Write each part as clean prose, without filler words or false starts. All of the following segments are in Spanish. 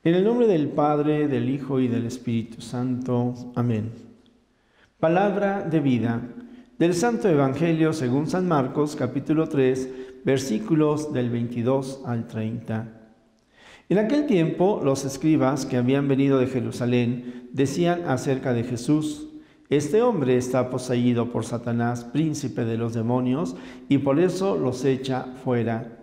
En el nombre del Padre, del Hijo y del Espíritu Santo. Amén. Palabra de vida del Santo Evangelio según San Marcos, capítulo 3, versículos del 22 al 30. En aquel tiempo, los escribas que habían venido de Jerusalén decían acerca de Jesús: este hombre está poseído por Satanás, príncipe de los demonios, y por eso los echa fuera.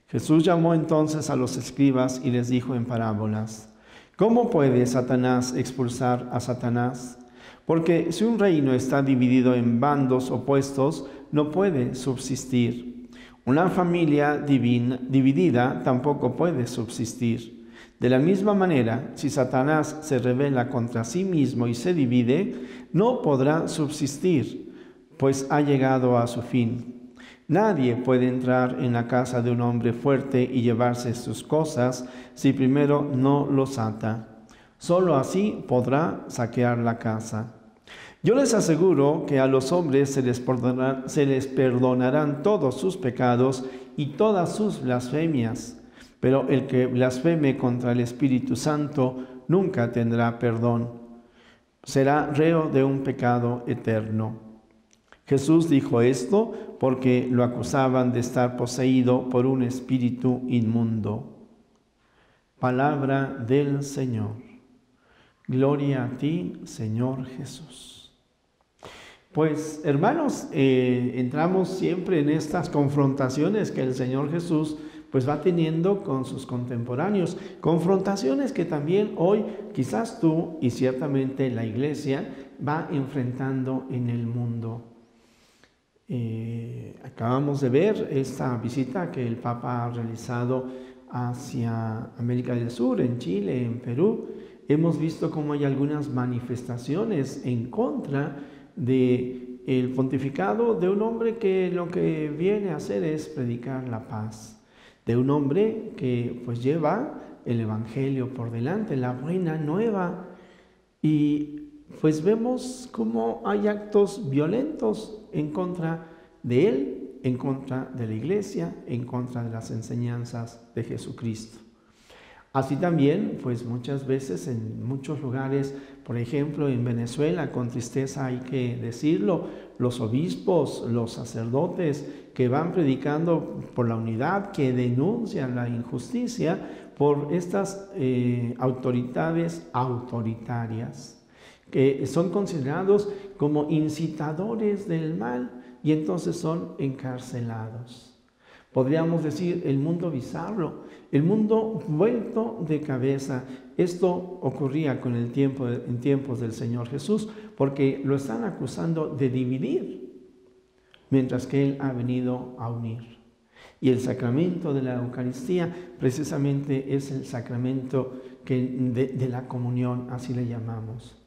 Jesús llamó entonces a los escribas y les dijo en parábolas: ¿cómo puede Satanás expulsar a Satanás? Porque si un reino está dividido en bandos opuestos, no puede subsistir. Una familia dividida tampoco puede subsistir. De la misma manera, si Satanás se rebela contra sí mismo y se divide, no podrá subsistir, pues ha llegado a su fin. Nadie puede entrar en la casa de un hombre fuerte y llevarse sus cosas si primero no los ata. Solo así podrá saquear la casa. Yo les aseguro que a los hombres se les perdonarán todos sus pecados y todas sus blasfemias, pero el que blasfeme contra el Espíritu Santo nunca tendrá perdón. Será reo de un pecado eterno. Jesús dijo esto porque lo acusaban de estar poseído por un espíritu inmundo. Palabra del Señor. Gloria a ti, Señor Jesús. Pues, hermanos, entramos siempre en estas confrontaciones que el Señor Jesús pues va teniendo con sus contemporáneos. Confrontaciones que también hoy quizás tú y ciertamente la Iglesia va enfrentando en el mundo. Acabamos de ver esta visita que el Papa ha realizado hacia América del Sur, en Chile, en Perú. Hemos visto cómo hay algunas manifestaciones en contra del pontificado de un hombre que lo que viene a hacer es predicar la paz, de un hombre que pues lleva el Evangelio por delante, la buena nueva, y pues vemos cómo hay actos violentos en contra de él, en contra de la Iglesia, en contra de las enseñanzas de Jesucristo. Así también, pues muchas veces en muchos lugares, por ejemplo en Venezuela, con tristeza hay que decirlo, los obispos, los sacerdotes que van predicando por la unidad, que denuncian la injusticia por estas autoridades autoritarias, que son considerados como incitadores del mal y entonces son encarcelados. Podríamos decir el mundo bizarro, el mundo vuelto de cabeza. Esto ocurría en tiempos del Señor Jesús, porque lo están acusando de dividir, mientras que Él ha venido a unir. Y el sacramento de la Eucaristía precisamente es el sacramento de la comunión, así le llamamos.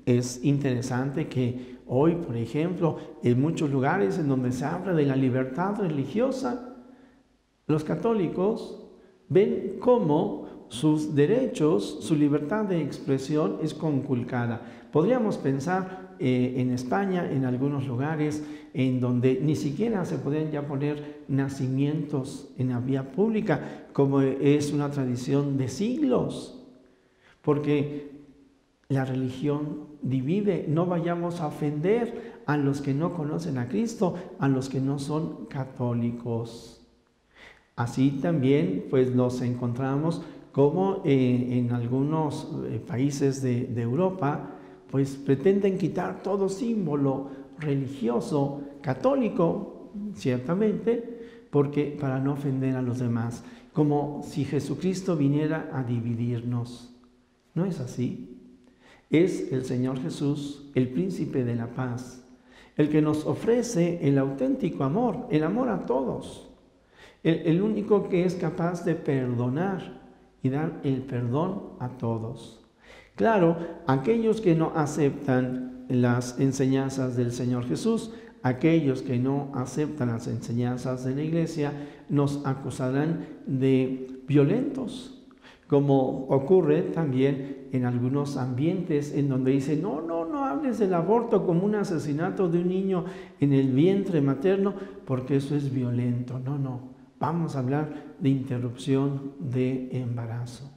Es interesante que hoy, por ejemplo, en muchos lugares en donde se habla de la libertad religiosa, los católicos ven cómo sus derechos, su libertad de expresión es conculcada. Podríamos pensar en España, en algunos lugares en donde ni siquiera se pueden ya poner nacimientos en la vía pública, como es una tradición de siglos, porque la religión divide. No vayamos a ofender a los que no conocen a Cristo, a los que no son católicos. Así también pues nos encontramos como en algunos países de Europa pues pretenden quitar todo símbolo religioso católico, ciertamente, porque para no ofender a los demás, como si Jesucristo viniera a dividirnos. No es así. Es el Señor Jesús, el príncipe de la paz, el que nos ofrece el auténtico amor, el amor a todos. El único que es capaz de perdonar y dar el perdón a todos. Claro, aquellos que no aceptan las enseñanzas del Señor Jesús, aquellos que no aceptan las enseñanzas de la Iglesia, nos acusarán de violentos, como ocurre también en algunos ambientes en donde dicen, no hables del aborto como un asesinato de un niño en el vientre materno, porque eso es violento. No. Vamos a hablar de interrupción de embarazo.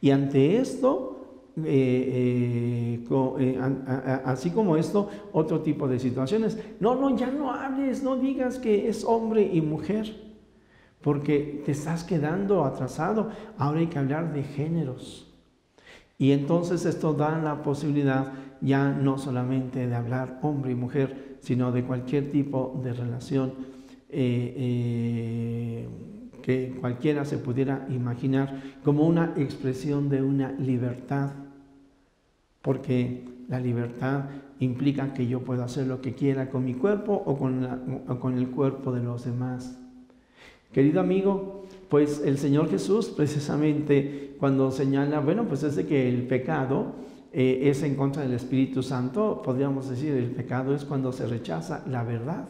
Y ante esto, así como esto, otro tipo de situaciones. No, ya no hables, no digas que es hombre y mujer, porque te estás quedando atrasado. Ahora hay que hablar de géneros. Y entonces esto da la posibilidad ya no solamente de hablar hombre y mujer, sino de cualquier tipo de relación que cualquiera se pudiera imaginar como una expresión de una libertad, porque la libertad implica que yo puedo hacer lo que quiera con mi cuerpo o con el cuerpo de los demás. Querido amigo, pues el Señor Jesús precisamente cuando señala, pues es de que el pecado es en contra del Espíritu Santo, podríamos decir, el pecado es cuando se rechaza la verdad.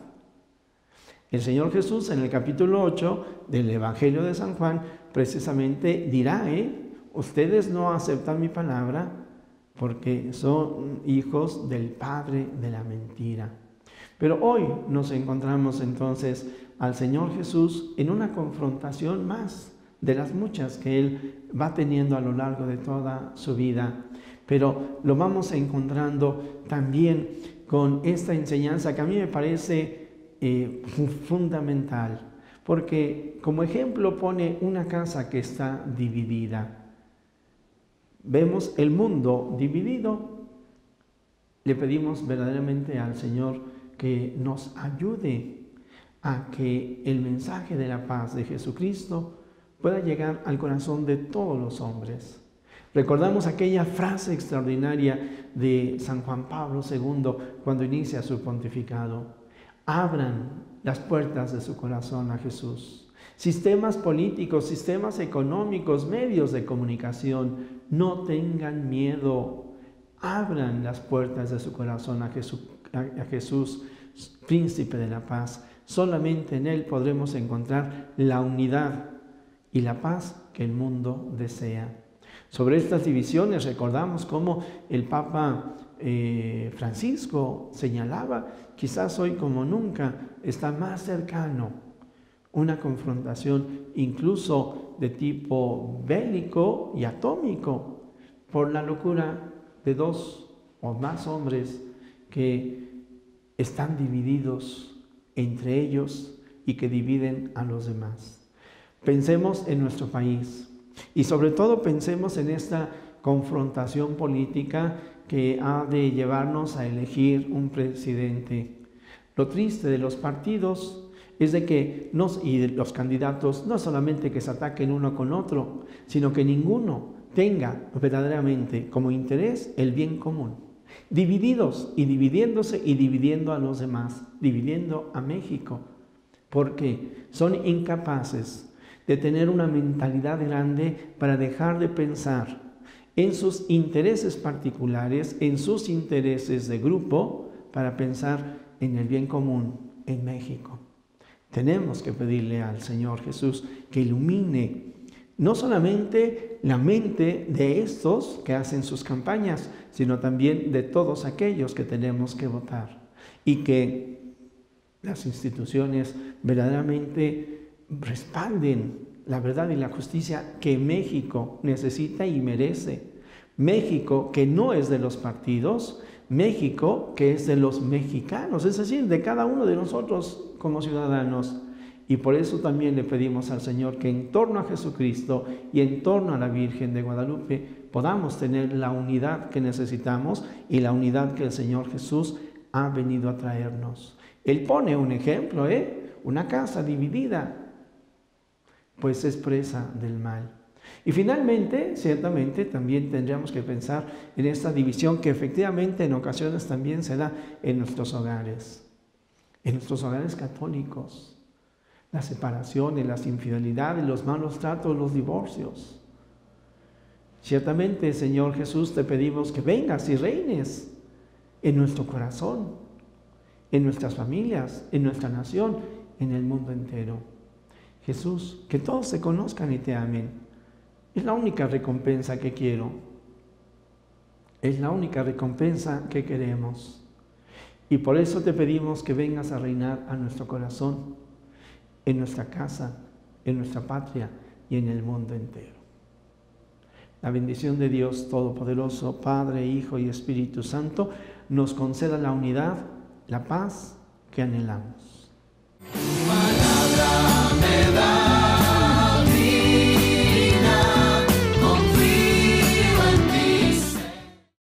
El Señor Jesús en el capítulo 8 del Evangelio de San Juan precisamente dirá, ustedes no aceptan mi palabra porque son hijos del padre de la mentira. Pero hoy nos encontramos entonces al Señor Jesús en una confrontación más de las muchas que Él va teniendo a lo largo de toda su vida. Pero lo vamos encontrando también con esta enseñanza que a mí me parece fundamental, porque como ejemplo pone una casa que está dividida. Vemos el mundo dividido. Le pedimos verdaderamente al Señor que nos ayude a que el mensaje de la paz de Jesucristo pueda llegar al corazón de todos los hombres. Recordamos aquella frase extraordinaria de San Juan Pablo II cuando inicia su pontificado: abran las puertas de su corazón a Jesús. Sistemas políticos, sistemas económicos, medios de comunicación, no tengan miedo. Abran las puertas de su corazón a Jesús, príncipe de la paz. Solamente en Él podremos encontrar la unidad y la paz que el mundo desea. Sobre estas divisiones recordamos cómo el Papa Francisco señalaba, quizás hoy como nunca está más cercano una confrontación incluso de tipo bélico y atómico por la locura de dos o más hombres que están divididos entre ellos y que dividen a los demás. Pensemos en nuestro país y sobre todo pensemos en esta confrontación política que ha de llevarnos a elegir un presidente. Lo triste de los partidos es de que y de los candidatos no solamente que se ataquen uno con otro, sino que ninguno tenga verdaderamente como interés el bien común. Divididos y dividiéndose y dividiendo a los demás, dividiendo a México, porque son incapaces de tener una mentalidad grande para dejar de pensar en sus intereses particulares, en sus intereses de grupo, para pensar en el bien común en México. Tenemos que pedirle al Señor Jesús que ilumine no solamente la mente de estos que hacen sus campañas, sino también de todos aquellos que tenemos que votar, y que las instituciones verdaderamente respalden la verdad y la justicia que México necesita y merece. México que no es de los partidos, México que es de los mexicanos, es decir, de cada uno de nosotros como ciudadanos. Y por eso también le pedimos al Señor que en torno a Jesucristo y en torno a la Virgen de Guadalupe podamos tener la unidad que necesitamos y la unidad que el Señor Jesús ha venido a traernos. Él pone un ejemplo, una casa dividida, pues es presa del mal. Y finalmente, ciertamente, también tendríamos que pensar en esta división que efectivamente en ocasiones también se da en nuestros hogares católicos. Las separaciones, las infidelidades, los malos tratos, los divorcios. Ciertamente, Señor Jesús, te pedimos que vengas y reines en nuestro corazón, en nuestras familias, en nuestra nación, en el mundo entero. Jesús, que todos te conozcan y te amen. Es la única recompensa que quiero. Es la única recompensa que queremos. Y por eso te pedimos que vengas a reinar a nuestro corazón, en nuestra casa, en nuestra patria y en el mundo entero. La bendición de Dios Todopoderoso, Padre, Hijo y Espíritu Santo, nos conceda la unidad, la paz que anhelamos.